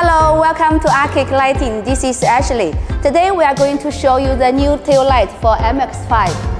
Hello, welcome to Arctic Lighting. This is Ashley. Today we are going to show you the new tail light for MX-5.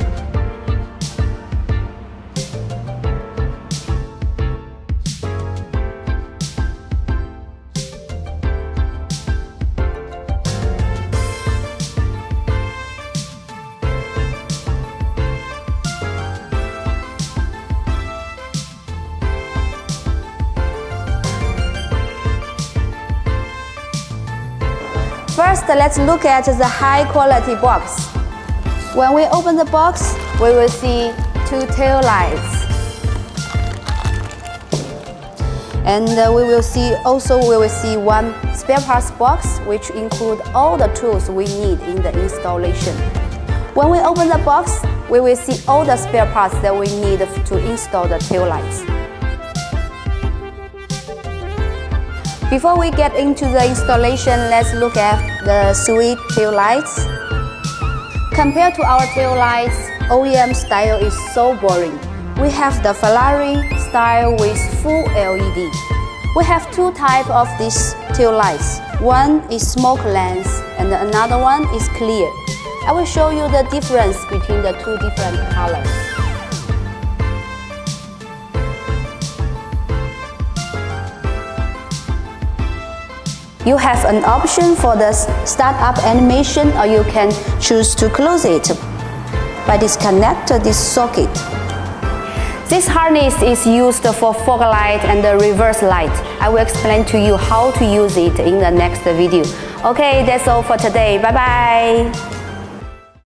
First, let's look at the high-quality box. When we open the box, we will see two tail lights. And we will see one spare parts box, which include all the tools we need in the installation. When we open the box, we will see all the spare parts that we need to install the tail lights. Before we get into the installation, let's look at the sweet tail lights. Compared to our tail lights, OEM style is so boring. We have the Ferrari style with full LED. We have two types of these tail lights. One is smoke lens and another one is clear. I will show you the difference between the two different colors. You have an option for the startup animation, or you can choose to close it by disconnecting this socket. This harness is used for fog light and the reverse light. I will explain to you how to use it in the next video. Okay, that's all for today. Bye bye.